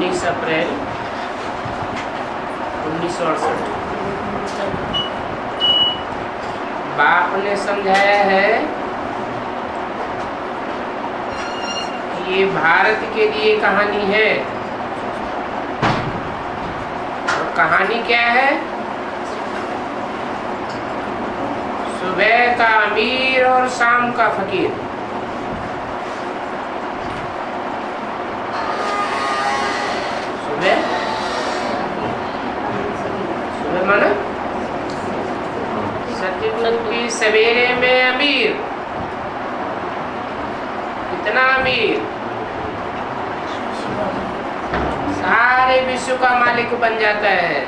19 अप्रैल 1968। बाप ने समझाया है कि ये भारत के लिए कहानी है। और कहानी क्या है? सुबह का अमीर और शाम का फकीर। सुबह माना सतयुग की सवेरे में अमीर। कितना अमीर? सारे विश्व का मालिक बन जाता है।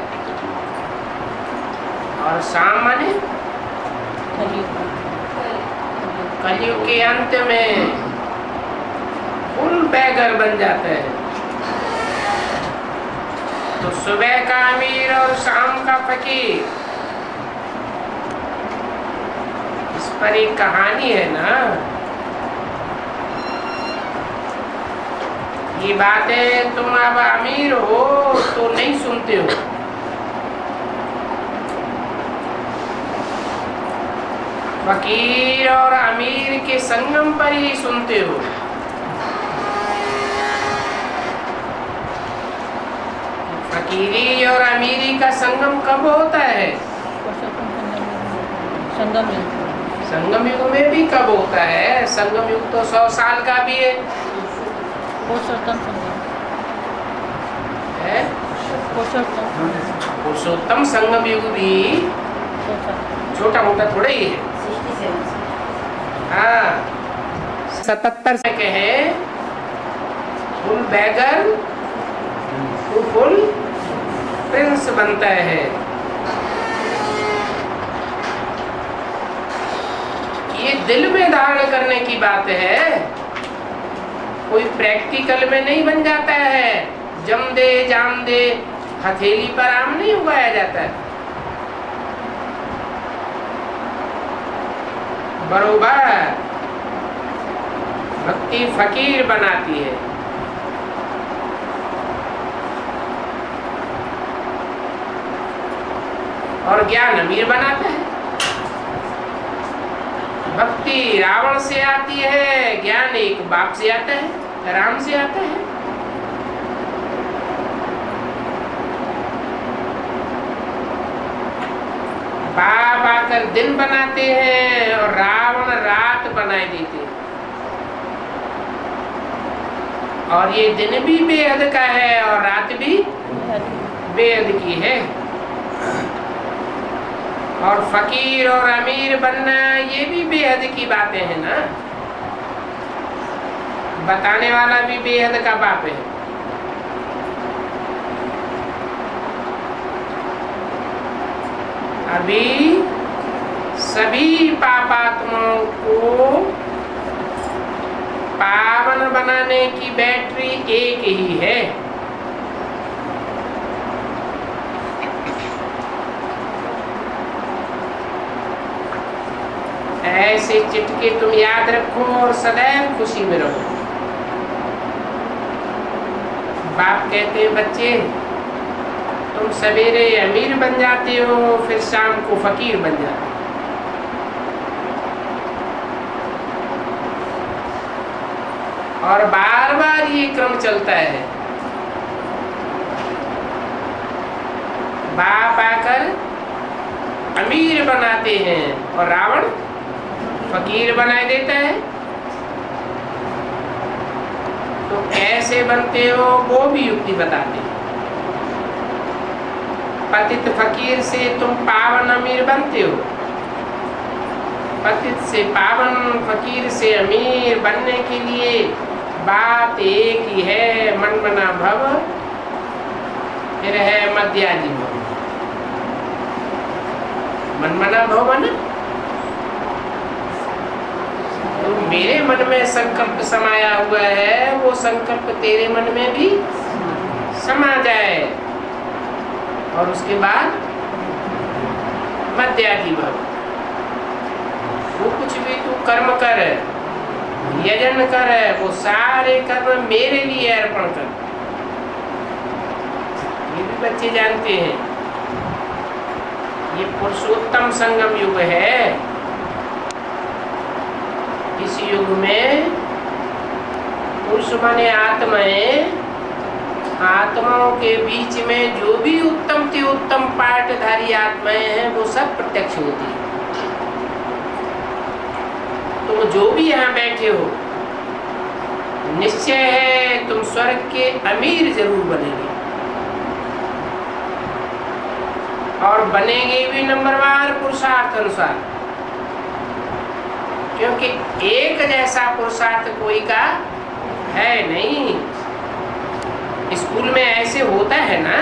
और शाम माने कलयुग के अंत में फुल बैगर बन जाता है। तो सुबह का अमीर और शाम का फकीर, इस पर एक कहानी है ना। ये बातें तुम अब अमीर हो तो नहीं सुनते हो। फकीर और अमीर के संगम पर ही सुनते हो। फकीरी और अमीरी का संगम कब होता है? संगम युग में भी कब होता है? संगम युग तो 100 साल का भी है। पुरुषोत्तम संगम युग भी छोटा मोटा थोड़ा ही है। हाँ, 77 से कहे फुल बैगर तो फुल प्रिंस बनता है। ये दिल में धारण करने की बात है, कोई प्रैक्टिकल में नहीं बन जाता है। जम दे जाम दे हथेली पर आम नहीं उगाया जाता है। बरोबर भक्ति फकीर बनाती है। और ज्ञान अमीर बनाता है। भक्ति रावण से आती है, ज्ञान एक बाप से आता है, राम से आता है। बाप आकर दिन बनाते हैं और रावण रात बनाए देते हैं। और ये दिन भी बेहद का है और रात भी बेहद की है। और फकीर और अमीर बनना ये भी बेहद की बातें हैं ना। बताने वाला भी बेहद का बाप है। अभी सभी पापात्माओं को पावन बनाने की बैटरी एक ही है। ऐसे चिटके तुम याद रखो और सदैव खुशी में रहो। बाप कहते हैं बच्चे तुम सवेरे अमीर बन जाते हो, फिर शाम को फकीर बन जाते हो। और बार बार ये क्रम चलता है। बाप आकर अमीर बनाते हैं और रावण फकीर बनाए देता है। तो कैसे बनते हो वो भी युक्ति बताते हैं। पतित फकीर से तुम पावन अमीर बनते हो। पतित से पावन, फकीर से अमीर बनने के लिए बात एक ही है, मन मना भव, फिर है मध्याजी भव। मन मना भव मन तो मेरे मन में संकल्प समाया हुआ है, वो संकल्प तेरे मन में भी समा जाए। और उसके बाद मध्याजी भव। वो कुछ भी तू कर्म कर, यजन कर, वो सारे कर्म मेरे लिए अर्पण कर। ये भी बच्चे जानते हैं। ये पुरुषोत्तम संगम युग है। इस युग में पुरुष माने आत्माएं, आत्माओं के बीच में जो भी उत्तम से उत्तम पाठधारी आत्माएं हैं वो सब प्रत्यक्ष होती है। तुम जो भी यहाँ बैठे हो, निश्चय है तुम स्वर्ग के अमीर जरूर बनेंगे, और बनेंगे भी नंबरवार पुरुषार्थ अनुसार, क्योंकि एक जैसा पुरुषार्थ कोई का है नहीं। स्कूल में ऐसे होता है ना,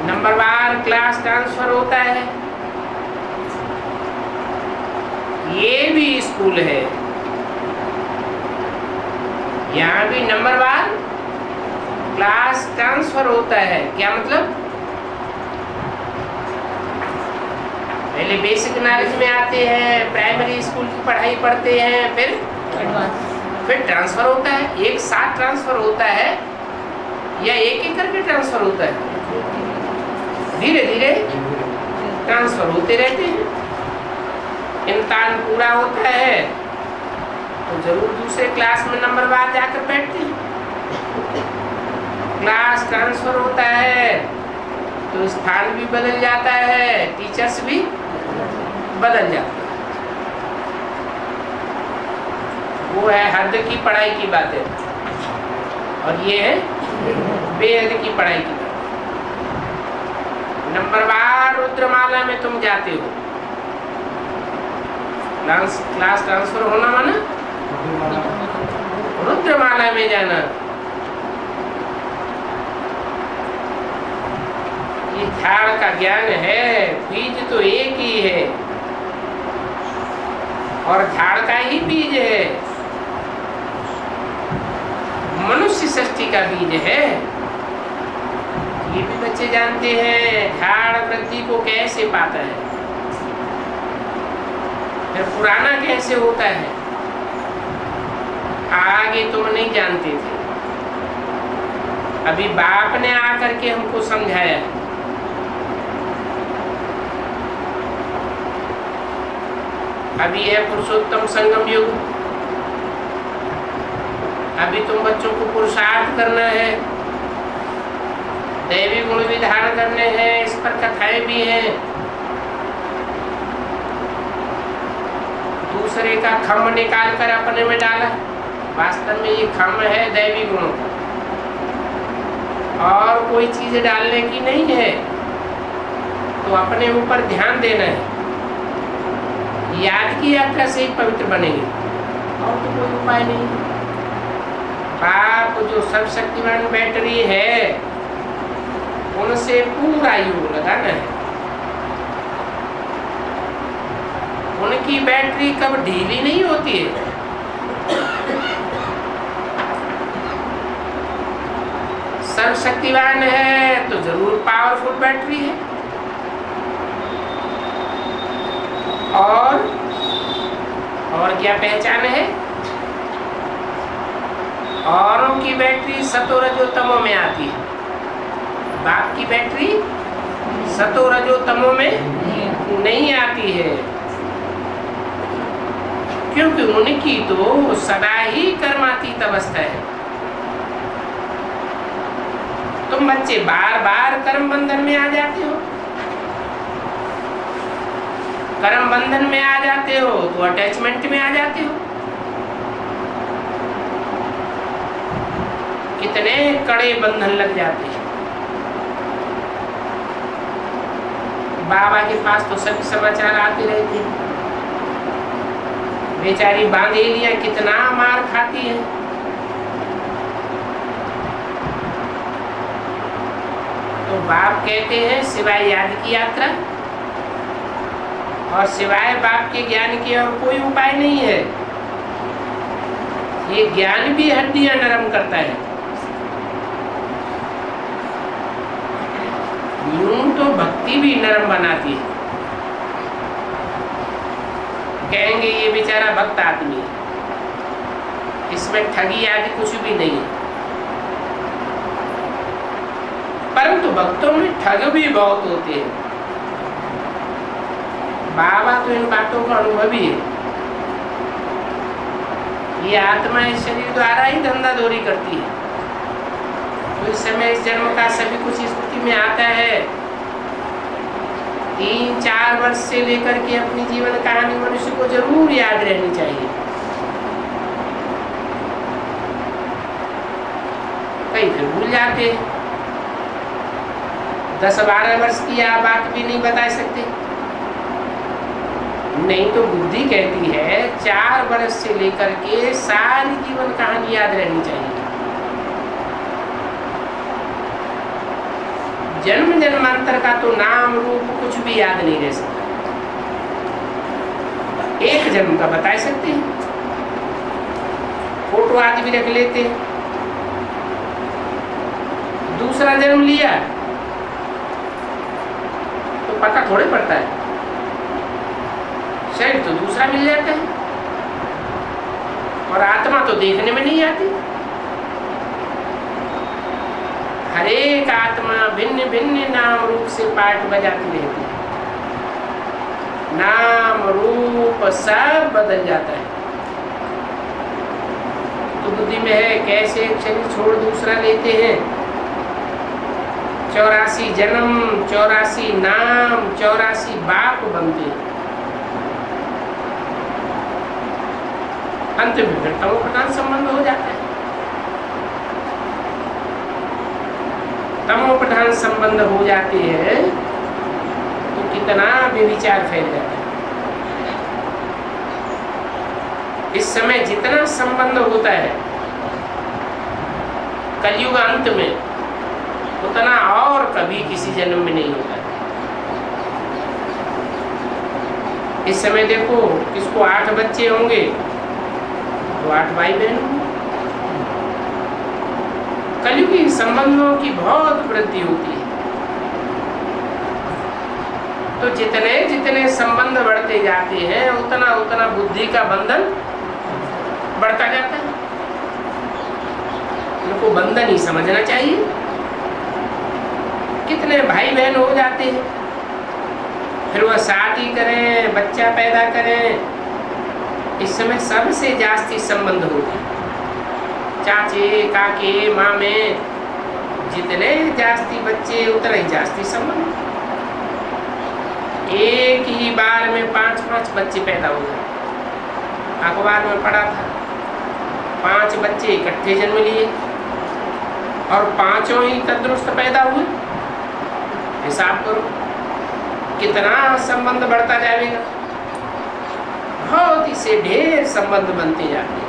नंबरवार क्लास ट्रांसफर होता है, ये भी स्कूल है। यहाँ भी नंबरवार क्लास ट्रांसफर होता है। क्या मतलब? पहले बेसिक नॉलेज में आते हैं, प्राइमरी स्कूल की पढ़ाई पढ़ते हैं, फिर ट्रांसफर होता है। एक साथ ट्रांसफर होता है या एक एक करके ट्रांसफर होता है? धीरे धीरे ट्रांसफर होते रहते हैं। इम्तिहान पूरा होता है तो जरूर दूसरे क्लास में नंबरवार जाकर बैठते हैं। क्लास ट्रांसफर होता है तो स्थान भी बदल जाता है, टीचर्स भी बदल जाते हैं। वो है हद की पढ़ाई की बातें, और ये है बेहद की पढ़ाई की बात। नंबरवार रुद्रमाला में तुम जाते हो, क्लास ट्रांसफर होना माना रुद्रमाला में जाना। ये झाड़ का ज्ञान है, बीज तो एक ही है और झाड़ का ही बीज है, मनुष्य सृष्टि का बीज है। ये भी बच्चे जानते हैं झाड़ वृद्धि को कैसे पाता है, फिर पुराना कैसे होता है, आगे तुम नहीं जानते थे, अभी बाप ने आकर के हमको समझाया। अभी है पुरुषोत्तम संगम युग, अभी तुम बच्चों को पुरुषार्थ करना है, दैवी गुण भी धारण करने हैं, इस पर कथाएं भी हैं। दूसरे का खम्भ निकाल कर अपने में डाला, वास्तव में ये खम्भ है दैवी गुणों का, और कोई चीज डालने की नहीं है। तो अपने ऊपर ध्यान देना है, याद की यात्रा से ही पवित्र बनेंगे, और तो कोई उपाय नहीं। बाप जो सर्वशक्तिमान बैटरी है उनसे पूरा योग लगाना है। उनकी बैटरी कब ढीली नहीं होती है। सर्वशक्तिवान है तो जरूर पावरफुल बैटरी है। और क्या पहचान है? औरों की बैटरी सतो रजो तमो में आती है, बाप की बैटरी सतो रजो तमो में नहीं आती है, क्योंकि उनकी तो सदा ही कर्मातीत अवस्था है। तुम बच्चे बार बार कर्म बंधन में आ जाते हो, कर्म बंधन में आ जाते हो तो अटैचमेंट में आ जाते हो। कितने कड़े बंधन लग जाते हैं। बाबा के पास तो सभी समाचार आते रहते हैं, बेचारी बांधेलियां कितना मार खाती है। तो बाप कहते हैं सिवाय याद की यात्रा और सिवाय बाप के ज्ञान के और कोई उपाय नहीं है। ये ज्ञान भी हड्डियां नरम करता है। यूं तो भक्ति भी नरम बनाती है। कहेंगे ये बेचारा भक्त आदमी है, इसमें ठगी आदि कुछ भी नहीं है। परंतु भक्तों में ठग भी बहुत होते हैं। बाबा तो इन बातों का अनुभवी है। ये आत्मा इस शरीर द्वारा ही धंधा दौरी करती है। तो इस समय इस जन्म का सभी कुछ स्थिति में आता है। 3-4 वर्ष से लेकर के अपनी जीवन कहानी मनुष्य को जरूर याद रहनी चाहिए। कई फिर भूल जाते हैं। 10-12 वर्ष की आप बात भी नहीं बता सकते। नहीं तो बुद्धि कहती है 4 वर्ष से लेकर के सारी जीवन कहानी याद रहनी चाहिए। जन्म जन्मांतर का तो नाम रूप कुछ भी याद नहीं रह सकता। एक जन्म का बता सकते हैं, फोटो आदि भी रख लेते हैं। दूसरा जन्म लिया तो पता थोड़े पड़ता है, शरीर तो दूसरा मिल जाता है और आत्मा तो देखने में नहीं आती। हर एक आत्मा भिन्न भिन्न नाम रूप से पाठ बजाती रहती है। नाम रूप सब बदल जाता है। तो बुद्धि में है कैसे एक शरीर छोड़ दूसरा लेते हैं। 84 जन्म, 84 नाम, 84 बाप बनते हैं। अंत में फिर तमो प्रधान संबंध हो जाता है। तमो प्रधान संबंध हो जाते हैं तो कितना व्यभिचार फैल जाता है। इस समय जितना संबंध होता है कलयुग अंत में, उतना और कभी किसी जन्म में नहीं होता है। इस समय देखो किसको 8 बच्चे होंगे तो 8 भाई बहन होंगे। कलयुगी संबंधों की बहुत वृद्धि होती है। तो जितने जितने संबंध बढ़ते जाते हैं उतना उतना बुद्धि का बंधन बढ़ता जाता है। उनको बंधन ही समझना चाहिए। कितने भाई बहन हो जाते हैं, फिर वह शादी करें, बच्चा पैदा करें। इस समय सबसे जास्ती संबंध होते हैं। चाचे, काके, मामे, जितने जास्ती बच्चे उतना ही जास्ती संबंध। एक ही बार में 5-5 बच्चे पैदा हो गए। अखबार में पढ़ा था 5 बच्चे इकट्ठे जन्म लिए और 5 ही तंदुरुस्त पैदा हुए। हिसाब करो कितना संबंध बढ़ता जाएगा। बहुत ही से ढेर संबंध बनते जाते हैं।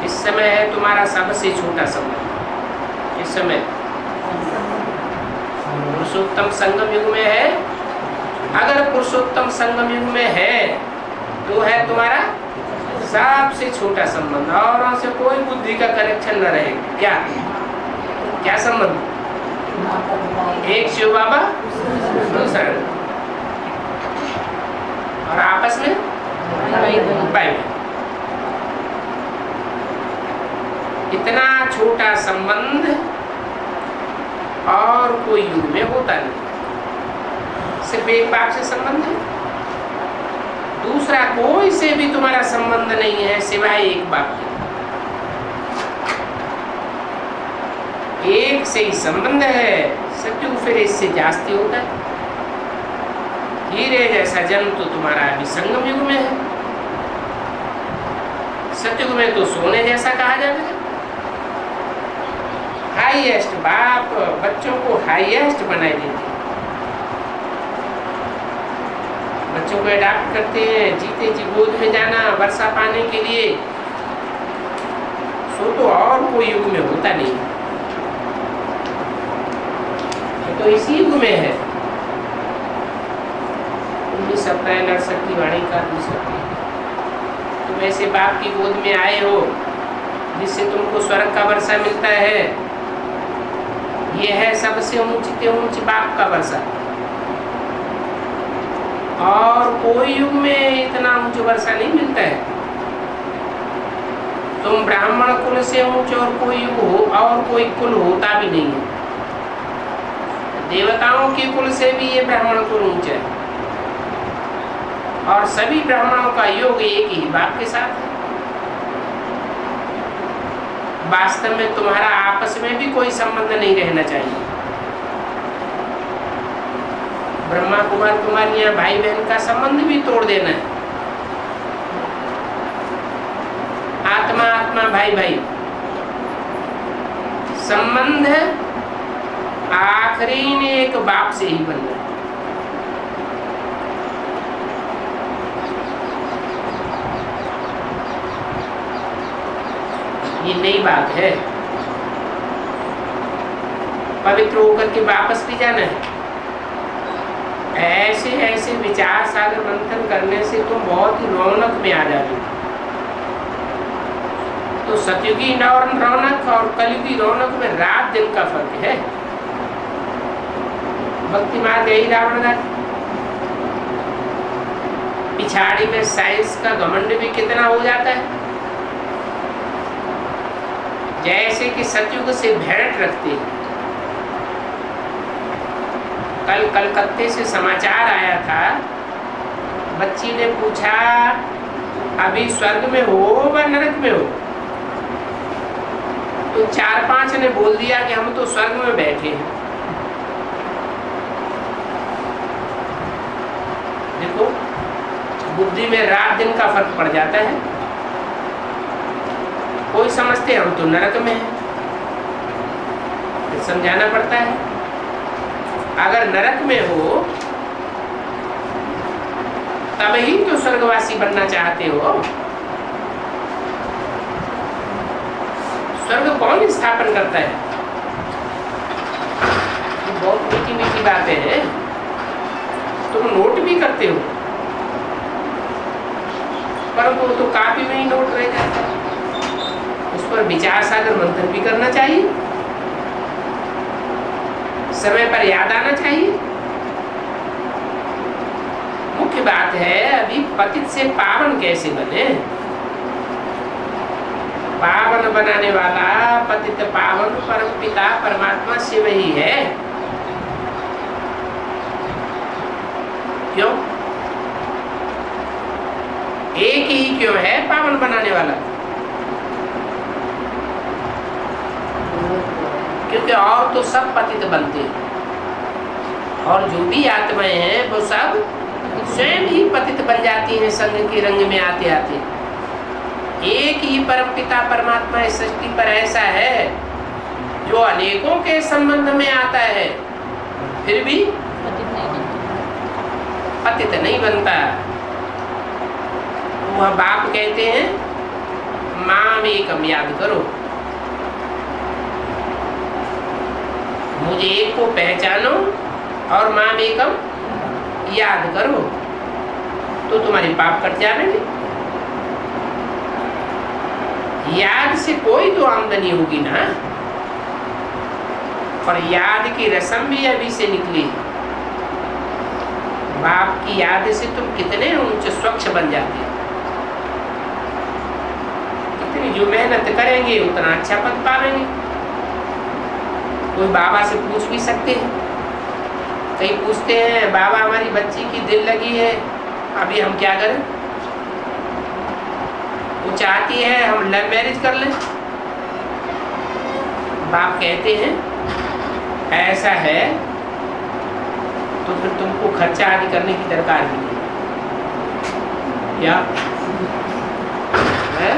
इस समय है तुम्हारा सबसे छोटा संबंध। इस समय पुरुषोत्तम संगम युग में है। अगर पुरुषोत्तम संगम युग में है तो है तुम्हारा सबसे छोटा संबंध। और से कोई बुद्धि का कनेक्शन न रहे। क्या संबंध? एक शिव बाबा, दूसरा और आपस में भाई। इतना छोटा संबंध और कोई युग में होता नहीं। सिर्फ एक बाप से संबंध है, दूसरा कोई से भी तुम्हारा संबंध नहीं है सिवाय एक बाप के। एक से ही संबंध है। सत्युग फिर इससे जास्ती होता है। हीरे जैसा जन्म तो तुम्हारा अभी संगम युग में है। सत्युग में तो सोने जैसा कहा जाएगा। हाईएस्ट बाप बच्चों को हाईएस्ट बनाए देते हैं। बच्चों को अडॉप्ट करते हैं, जीते जी गोद में जाना वर्षा पाने के लिए। सो तो और कोई युग में होता नहीं। तो इसी युग में है। 19 अप्रैल 68 की वाणी का दूसरा। तुम ऐसे बाप की गोद में आए हो जिससे तुमको स्वर्ग का वर्षा मिलता है। यह है सबसे ऊंच बाप का वर्षा। और कोई युग में इतना ऊंच वर्षा नहीं मिलता है। तुम ब्राह्मण कुल से ऊंच और कोई युग हो और कोई कुल होता भी नहीं है। देवताओं के कुल से भी ये ब्राह्मण कुल ऊंचा है, और सभी ब्राह्मणों का योग एक ही बाप के साथ है। वास्तव में तुम्हारा आपस में भी कोई संबंध नहीं रहना चाहिए। ब्रह्मा कुमार कुमारी या भाई बहन का संबंध भी तोड़ देना है। आत्मा आत्मा भाई भाई संबंध आखिरी ने एक बाप से ही बनना है। ये नई बात है। पवित्र होकर के वापस भी जाना है। ऐसे ऐसे विचार सागर मंथन करने से तुम बहुत ही रौनक में आ जाते हो। तो सतयुगी रौनक और कलयुगी रौनक में रात दिन का फर्क है। भक्ति मार्ग यही रावण पिछाड़ी में साइंस का घमंड भी कितना हो जाता है। जैसे कि सतयुग से भेंट रखते हैं। कल कलकत्ते से समाचार आया था, बच्ची ने पूछा अभी स्वर्ग में हो व नरक में हो, तो 4-5 ने बोल दिया कि हम तो स्वर्ग में बैठे हैं। देखो बुद्धि में रात दिन का फर्क पड़ जाता है। कोई समझते हम तो नरक में हैं, समझाना पड़ता है। अगर नरक में हो तब ही तो स्वर्गवासी बनना चाहते हो। स्वर्ग कौन स्थापन करता है? बहुत मीठी मीठी बातें हैं, तुम नोट भी करते हो, परंतु तो काफी में ही नोट रह जाता है। उस पर विचार सागर मंथन भी करना चाहिए, समय पर याद आना चाहिए। मुख्य बात है अभी पतित से पावन कैसे बने। पावन बनाने वाला पतित पावन परम पिता परमात्मा शिव ही है। क्यों? एक ही क्यों है पावन बनाने वाला? क्योंकि और तो सब पतित बनते हैं, और जो भी आत्माएं हैं वो सब स्वयं ही पतित बन जाती हैं संग के रंग में आते आते। एक ही परम पिता परमात्मा इस सृष्टि पर ऐसा है जो अनेकों के संबंध में आता है, फिर भी पतित नहीं बनता। वह बाप कहते हैं माम एकम याद करो, मुझे एक को पहचानो और माम एकम याद करो, तो तुम्हारे पाप कट जाएंगे। याद से कोई तो आमदनी होगी ना, और याद की रस्म भी अभी से निकली। बाप की याद से तुम कितने ऊंचे स्वच्छ बन जाते हो। कितनी जो मेहनत करेंगे उतना अच्छा पद पाएंगे। कोई बाबा से पूछ भी सकते हैं। कई पूछते हैं बाबा हमारी बच्ची की दिल लगी है, अभी हम क्या करें? वो चाहती है हम लव मैरिज कर लें। बाप कहते हैं ऐसा है तो फिर तुमको खर्चा आदि करने की दरकार ही नहीं। क्या है?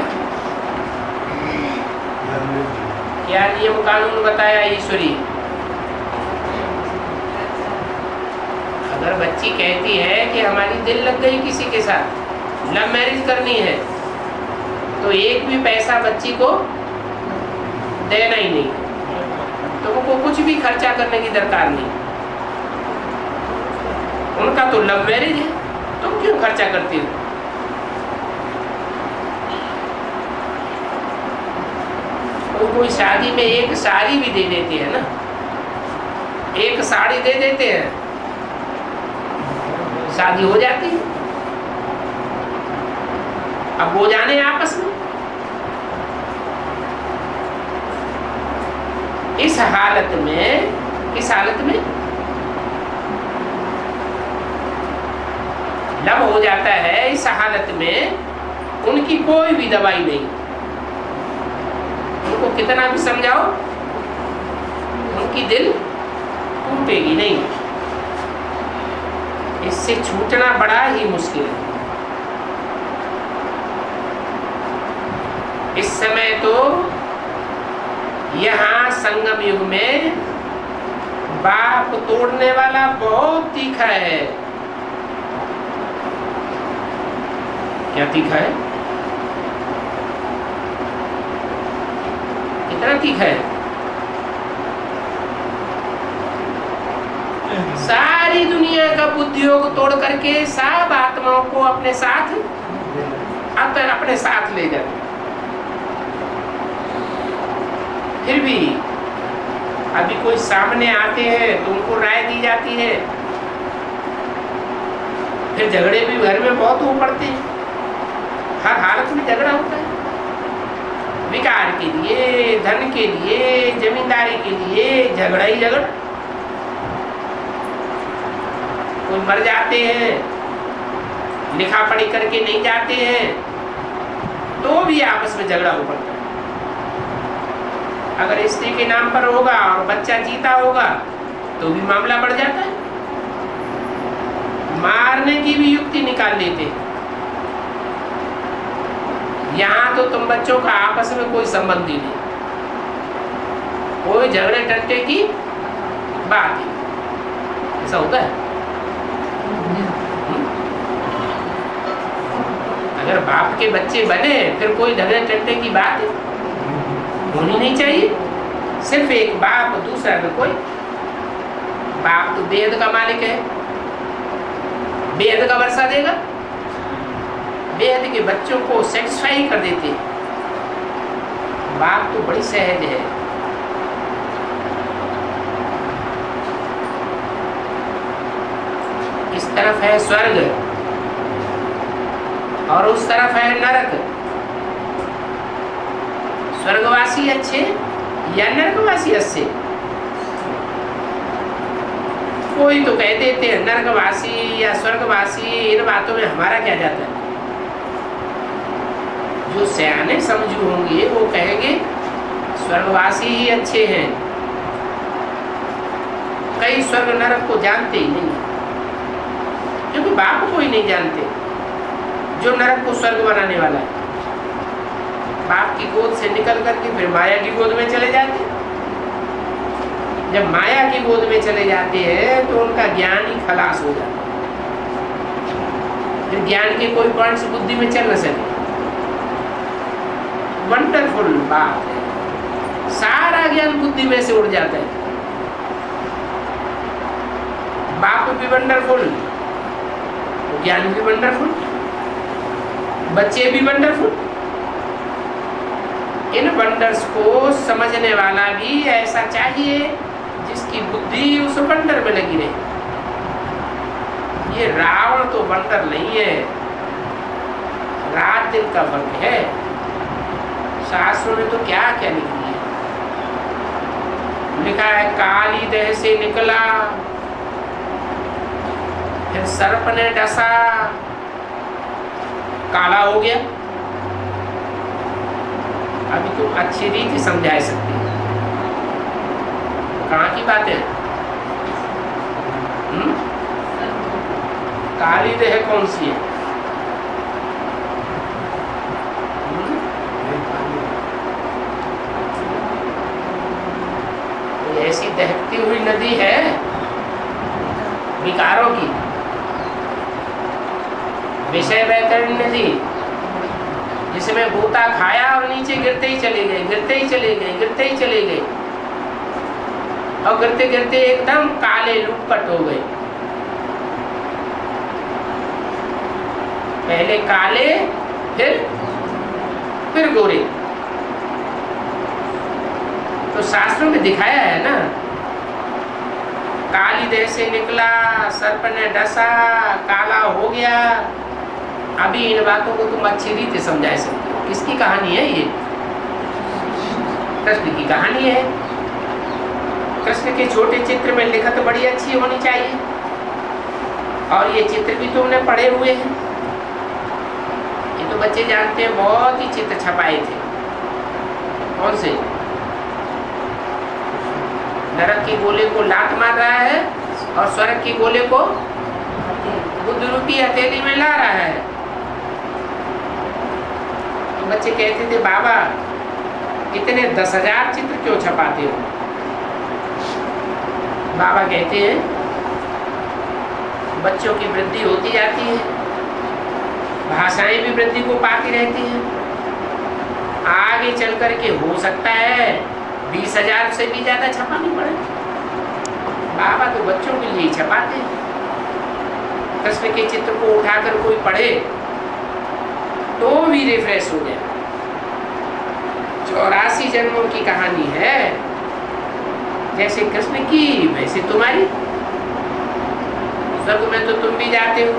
क्या नियम कानून बताया ईश्वरी? अगर बच्ची कहती है कि हमारी दिल लग गई किसी के साथ, लव मैरिज करनी है, तो एक भी पैसा बच्ची को देना ही नहीं, तुमको कुछ भी खर्चा करने की दरकार नहीं। उनका तो लव मैरिज है, तुम क्यों खर्चा करती हो? कोई शादी में एक साड़ी भी दे देते हैं ना, एक साड़ी दे देते हैं, शादी हो जाती है। अब वो जाने आपस में। इस हालत में लब हो जाता है, इस हालत में उनकी कोई भी दवाई नहीं। उनको कितना भी समझाओ, उनकी दिल टूटेगी नहीं। इससे छूटना बड़ा ही मुश्किल है। इस समय तो यहाँ संगम युग में बाप तोड़ने वाला बहुत तीखा है। क्या तीखा है? कितना तीखा है? सारी दुनिया का बुद्धियोग तोड़ करके सब आत्माओं को अपने साथ ले जाते। फिर भी अभी कोई सामने आते हैं तो उनको राय दी जाती है। फिर झगड़े भी घर में बहुत हो पड़ते हैं, हर हालत में झगड़ा होता है। विकार के लिए, धन के लिए, जमींदारी के लिए झगड़ा ही झगड़ा। कोई मर जाते हैं, लिखा पढ़ी करके नहीं जाते हैं, तो भी आपस में झगड़ा हो पड़ता है। अगर स्त्री के नाम पर होगा और बच्चा जीता होगा तो भी मामला बढ़ जाता है। मारने की भी युक्ति निकाल लेते हैं। यहाँ तो तुम बच्चों का आपस में कोई संबंध ही नहीं, कोई झगड़े टंटे की बात ही। ऐसा होता है? अगर बाप के बच्चे बने फिर कोई झगड़े टंटे की बात होनी नहीं चाहिए। सिर्फ एक बाप, दूसरा में कोई। बाप तो बेहद का मालिक है, बेहद का वर्षा देगा, बेहद के बच्चों को सेटिस्फाई कर देते। बाप तो बड़ी सहज है। इस तरफ है स्वर्ग और उस तरफ है नरक। स्वर्गवासी अच्छे या नरकवासी अच्छे? कोई तो कह देते हैं नरकवासी या स्वर्गवासी, इन बातों में हमारा क्या जाता है। जो सयाने समझू होंगे वो कहेंगे स्वर्गवासी ही अच्छे हैं। कई स्वर्ग नरक को जानते ही नहीं, क्योंकि बाप को ही नहीं जानते जो नरक को स्वर्ग बनाने वाला है। बाप की गोद से निकल करके फिर माया की गोद में चले जाते हैं। जब माया की गोद में चले जाते हैं तो उनका ज्ञान ही खलास हो जाता है। फिर ज्ञान के कोई पॉइंट्स बुद्धि में चल न सके। वंडरफुल बात है, सारा ज्ञान बुद्धि में से उड़ जाता है। बाप भी वंडरफुल, ज्ञान भी वंडरफुल, बच्चे भी वंडरफुल। इन वंडर्स को समझने वाला भी ऐसा चाहिए जिसकी बुद्धि उस वंडर में लगी रहे। ये रावण तो वंडर नहीं है, रात दिन का फर्क है। शास्त्रों में तो क्या क्या लिखी है, लिखा है काली देह से निकला, फिर सर्प ने डसा, काला हो गया। अभी तुम अच्छी रीति समझा सकते हो। कहाँ की बात है? काली देह कौन सी है? ऐसी दहकती हुई नदी है विकारों की, विषय वैतरणी नदी, जिसमें गोता खाया और नीचे गिरते ही चले गए, गिरते ही चले गए, गिरते ही चले गए, और गिरते गिरते एकदम काले लुटपट हो गए। पहले काले फिर गोरे। तो शास्त्रों में दिखाया है ना, काली देह से निकला, सर्प ने डसा, काला हो गया। अभी इन बातों को तुम अच्छी रीति समझा सकते हो। किसकी कहानी है ये? कृष्ण की कहानी है। कृष्ण के छोटे चित्र में लिखत बड़ी अच्छी होनी चाहिए। और ये चित्र भी तुमने पढ़े हुए हैं, ये तो बच्चे जानते हैं, बहुत ही चित्र छपाए थे। कौन से? नरक के गोले को लात मार रहा है और स्वर्ग के गोले को बुद्ध रूपी हथेली में ला रहा है। तो बच्चे कहते थे बाबा इतने 10,000 चित्र क्यों छपाते हो? बाबा कहते हैं बच्चों की वृद्धि होती जाती है, भाषाएं भी वृद्धि को पाती रहती हैं। आगे चल करके हो सकता है 20,000 से भी ज्यादा छपानी पड़े। बाबा तो बच्चों के लिए छपाते हैं। कृष्ण के चित्र को उठाकर कोई पढ़े तो भी रिफ्रेश हो गया। 84 जन्मों की कहानी है, जैसे कृष्ण की वैसे तुम्हारी। स्वर्ग में तो तुम भी जाते हो,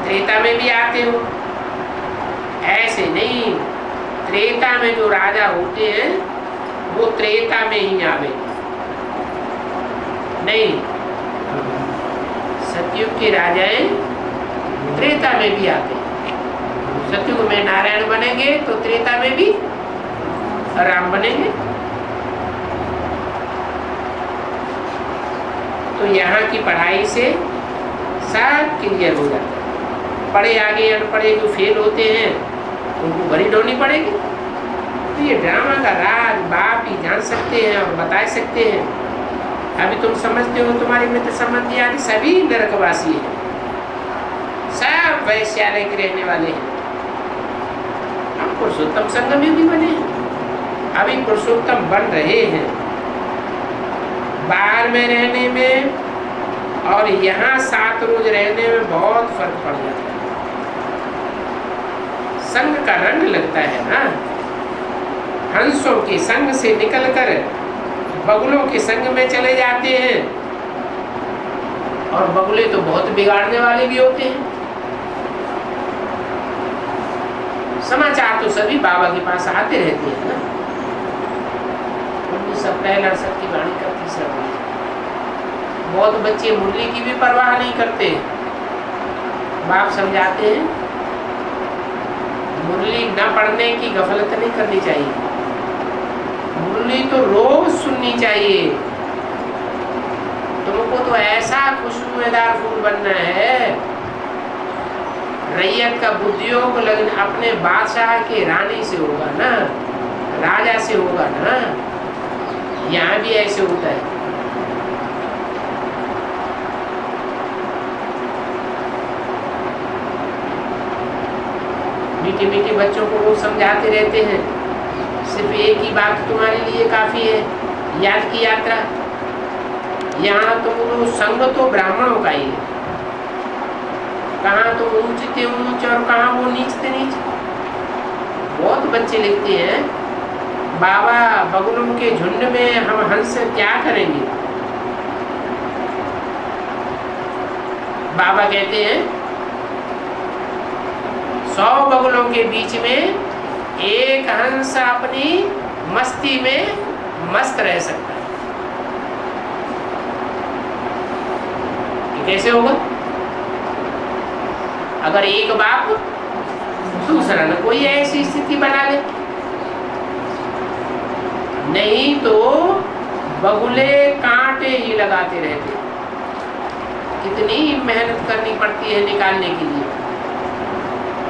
त्रेता में भी आते हो। ऐसे नहीं, त्रेता में जो राजा होते हैं वो त्रेता में ही आवे, नहीं सतयुग के राजाएं त्रेता में भी आते हैं। सतयुग में नारायण बनेंगे तो त्रेता में भी राम बनेंगे। तो यहाँ की पढ़ाई से सब क्लियर हो जाता है। पढ़े आगे अनपढ़े जो फेल होते हैं उनको बड़ी ढोनी पड़ेगी। तो ये ड्रामा का राज बाप ही जान सकते हैं और बता सकते हैं। अभी तुम समझते हो तुम्हारे मित्र संबंधी आदि सभी नरकवासी हैं, सब वैश्यालय के रहने वाले हैं। हम पुरुषोत्तम संगम युगी बने हैं, अभी पुरुषोत्तम बन रहे हैं। बाहर में रहने में और यहाँ 7 रोज रहने में बहुत फर्क पड़ जाता है। संग का रंग लगता है ना। हंसों के संग से निकलकर बगुलों के संग में चले जाते हैं, और बगुले तो बहुत बिगाड़ने वाले भी होते हैं। समाचार तो सभी बाबा के पास आते रहते हैं ना। 19 अप्रैल 68 की वाणी का 3रा दिन। बहुत बच्चे मुरली की भी परवाह नहीं करते। बाप समझाते हैं मुरली न पढ़ने की गफलत नहीं करनी चाहिए, मुरली तो रोज सुननी चाहिए। तुमको तो ऐसा खुशबूदार फूल बनना है, रैयत का बुद्धियोग लगन अपने बादशाह के रानी से होगा ना, राजा से होगा ना। यहाँ भी ऐसे होता है। मीठे मीठे बच्चों को वो समझाते रहते हैं, सिर्फ एक ही बात तुम्हारे लिए काफी है, याद की यात्रा। यहाँ तो वो संग तो ब्राह्मणों का ही है, कहाँ तो ऊंचते ऊंच और कहाँ वो नीचते नीच। बहुत बच्चे लिखते हैं बाबा बगुलों के झुंड में हम हंस क्या करेंगे। बाबा कहते हैं 100 बगुलों के बीच में एक हंस अपनी मस्ती में मस्त रह सकता है। कैसे होगा? अगर एक बाप दूसरा न कोई ऐसी स्थिति बना ले, नहीं तो बगुले कांटे ही लगाते रहते। कितनी मेहनत करनी पड़ती है निकालने के लिए।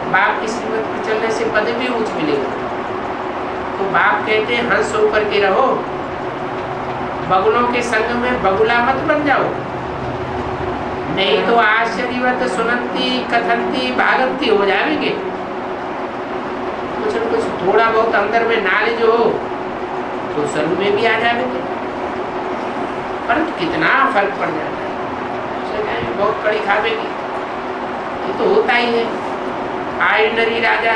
बाप की श्रीमत पर चलने से पद भी ऊंच मिलेगा। तो बाप कहते हैं हंस होकर के रहो, बगुलों के संग में बगुला मत बन जाओ, नहीं तो आश्चर्यवत सुनती कथनती भागवती हो जाएंगे। कुछ न कुछ थोड़ा बहुत अंदर में नॉलेज हो तो सर्व में भी आ जाएंगे, परंतु कितना फर्क पड़ जाता है। बहुत कड़ी खावेगी, ये तो होता ही है। आर्डिनरी राजा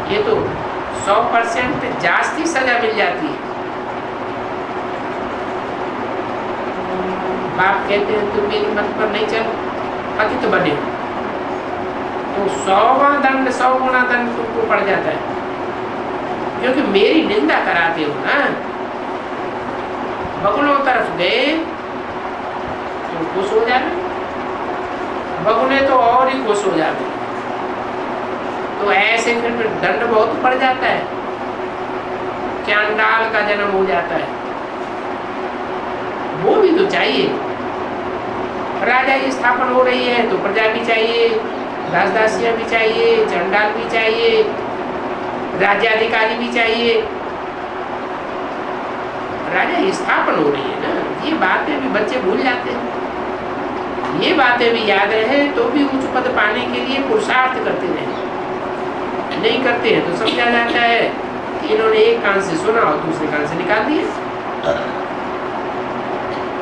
ये तो 100% जास्ती सजा मिल जाती है। बाप कहते हैं तुम मेरी मत पर नहीं चल, पतित तो बने तो 100वां दंड 100 गुना दंड तुमको पड़ जाता है, क्योंकि मेरी निंदा कराते हो ना। बगुलों तरफ गए तो खुश हो जावे, बगुले तो और ही खुश हो जावे। तो ऐसे फिर दंड बहुत पड़ जाता है, चांडाल का जन्म हो जाता है। वो भी तो चाहिए, राजा की स्थापना हो रही है तो प्रजा भी चाहिए, दास दासियां भी चाहिए, चंडाल भी चाहिए, राज्याधिकारी भी चाहिए। राजा की स्थापना हो रही है ना, ये बातें भी बच्चे भूल जाते हैं। ये बातें भी याद रहे तो भी उच्च पद पाने के लिए पुरुषार्थ करते रहे। नहीं करते हैं तो समझा जाता है कि इन्होंने एक कान से सुना और दूसरे कान से निकाल दिया।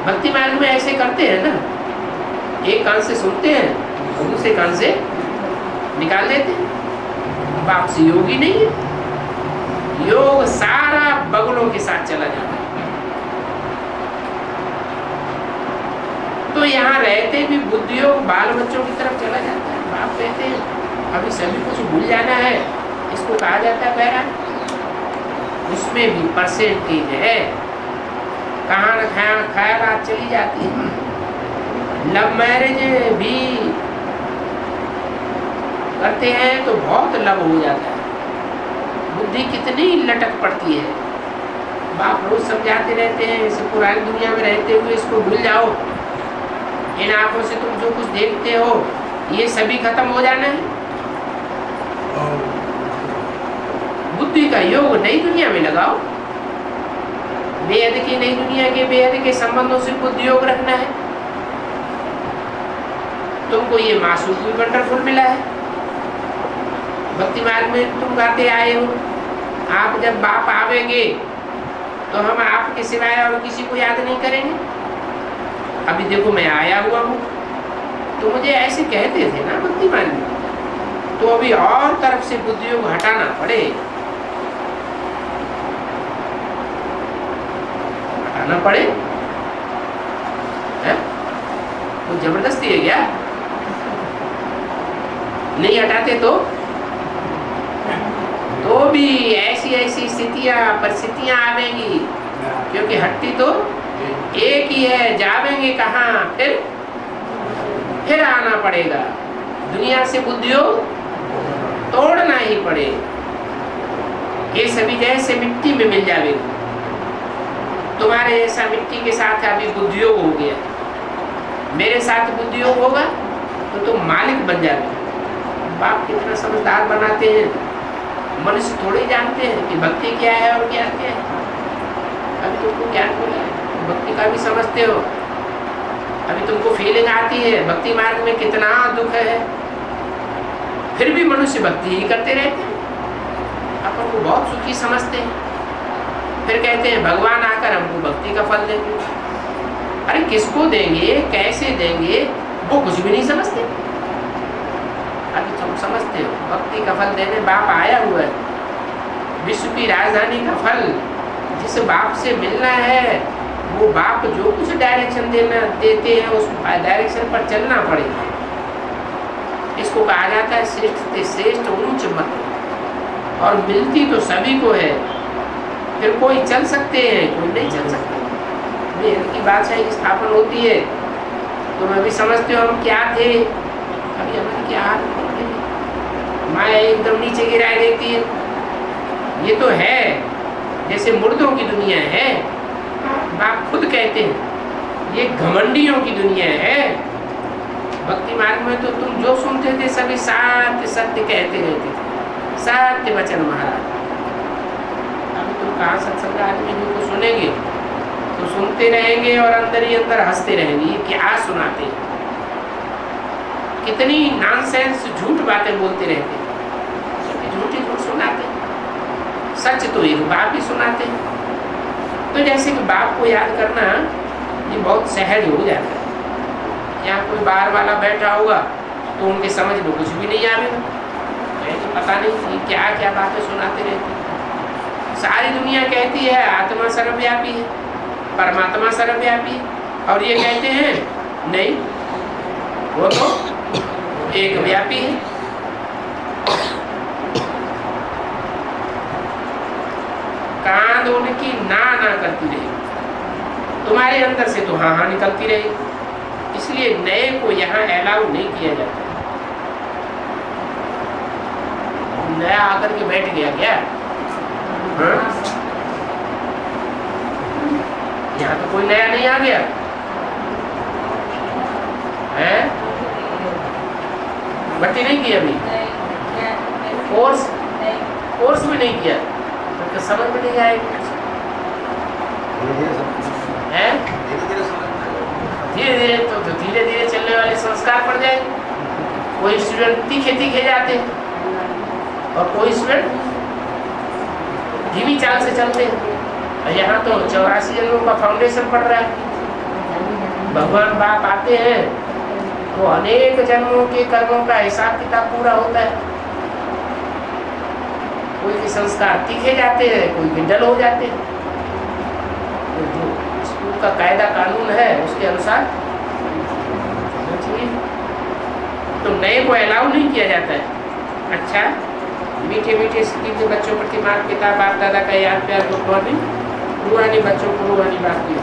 भक्ति मार्ग में ऐसे करते हैं ना, एक कान से सुनते हैं और दूसरे कान से निकाल देते हैं। बाप से योगी नहीं है, योग सारा बगुलों के साथ चला जाता है। तो यहाँ रहते भी बुद्धि योग बाल बच्चों की तरफ चला जाता है। बाप कहते हैं अभी सभी कुछ भूल जाना है, इसको कहा जाता है बैराग। उसमें भी परसेंटेज है, कहाँ न ख्याल चली जाती है। लव मैरिज भी करते हैं तो बहुत लव हो जाता है, बुद्धि कितनी लटक पड़ती है। बाप रोज समझाते रहते हैं इस पुरानी दुनिया में रहते हुए इसको भूल जाओ, इन आंखों से तुम जो कुछ देखते हो ये सभी खत्म हो जाना है। बुद्धि का योग नई दुनिया में लगाओ, बेहद की नई दुनिया के बेहद के संबंधों से बुद्धि योग रखना है। तुमको ये मासूम भी वंडरफुल मिला है, भक्ति मार्ग में तुम गाते आए हो। आप जब बाप आवेंगे तो हम आपके सिवाय और किसी को याद नहीं करेंगे। अभी देखो मैं आया हुआ हूँ, तो मुझे ऐसे कहते थे ना भक्ति मार्ग में, तो अभी और तरफ से बुद्धि योग हटाना पड़े, हटाना पड़े है? तो जबरदस्ती है क्या? नहीं हटाते तो भी ऐसी ऐसी परिस्थितियां आवेंगी, क्योंकि हट्टी तो एक ही है, जावेंगे कहाँ? फिर आना पड़ेगा, दुनिया से बुद्धियों तोड़ना ही पड़े। ये सभी जैसे मिट्टी में मिल जाएगी, तुम्हारे जैसा मिट्टी के साथ अभी बुद्धियोग हो गया, मेरे साथ बुद्धियोग होगा तो तुम मालिक बन जाओगे। बाप कितना समझदार बनाते हैं, मनुष्य थोड़े जानते हैं कि भक्ति क्या है और क्या क्या है। अभी तुमको ज्ञान मिला है, भक्ति का भी समझते हो, अभी तुमको फीलिंग आती है भक्ति मार्ग में कितना दुख है, फिर भी मनुष्य भक्ति ही करते रहते हैं, अपन को बहुत सुखी समझते हैं। फिर कहते हैं भगवान आकर हमको भक्ति का फल देंगे। अरे किसको देंगे, कैसे देंगे, वो कुछ भी नहीं समझते। अभी तुम समझते हो भक्ति का फल देने बाप आया हुआ है, विश्व की राजधानी का फल जिस बाप से मिलना है, वो बाप जो कुछ डायरेक्शन देते हैं उस डायरेक्शन पर चलना पड़ेगा। इसको कहा जाता है श्रेष्ठ से श्रेष्ठ ऊंच मत, और मिलती तो सभी को है। फिर कोई चल सकते हैं, कोई नहीं चल सकते। इनकी बादशाही की स्थापना होती है, तुम अभी समझते हो हम क्या थे, अभी हमारी क्या हाल माया एकदम नीचे गिरा देती है। ये तो है जैसे मुर्दों की दुनिया है, बाप खुद कहते हैं ये घमंडियों की दुनिया है। भक्ति मार्ग में तो तुम जो सुनते थे सभी सत्य सत्य कहते रहते थे, सत्य वचन महाराज। अभी तुम कहाँ सत्संग आदमी को सुनेंगे तो सुनते रहेंगे और अंदर ही अंदर हंसते रहेंगे, ये क्या सुनाते हैं, कितनी नॉनसेंस झूठ बातें बोलते रहते हैं, झूठी झूठ सुनाते, सच तो एक बाप ही सुनाते हैं। तो जैसे कि बाप को याद करना ये बहुत सहज हो जाता है। यहाँ कोई बाहर वाला बैठा होगा तो उनके समझ में कुछ भी नहीं आएगा, तो पता नहीं ये क्या क्या बातें सुनाते रहते हैं। सारी दुनिया कहती है आत्मा सर्वव्यापी है, परमात्मा सर्वव्यापी है, और ये कहते हैं नहीं वो तो एक व्यापी है। कांद उनकी ना करती रही, तुम्हारे अंदर से तो हाँ हाँ निकलती रही। इसलिए नए को यहाँ अलाउ नहीं किया जाता। नया आकर के बैठ गया क्या? यहाँ तो कोई नया नहीं आ गया है। भर्ती नहीं की अभी, कोर्स भी नहीं किया तो समझ में नहीं आएगी है। धीरे धीरे तो धीरे धीरे चलने वाले संस्कार पड़ जाएंगे। कोई स्टूडेंट तीखे तीखे जाते हैं और कोई स्टूडेंट धीमी चाल से चलते हैं। और यहाँ तो 84 जन्मों का फाउंडेशन पड़ रहा है। भगवान बाप आते हैं तो अनेक जन्मों के कर्मों का हिसाब किताब पूरा होता है। कोई के संस्कार तीखे जाते हैं, कोई के डल हो जाते हैं। तो जो स्कूल का कायदा कानून है उसके अनुसार तो नए को अलाउ नहीं किया जाता है। अच्छा, मीठे मीठे स्कूल के बच्चों प्रति माता पिता बाप दादा का याद प्यार, गुड मॉर्निंग। रूहानी बच्चों को रूहानी बात की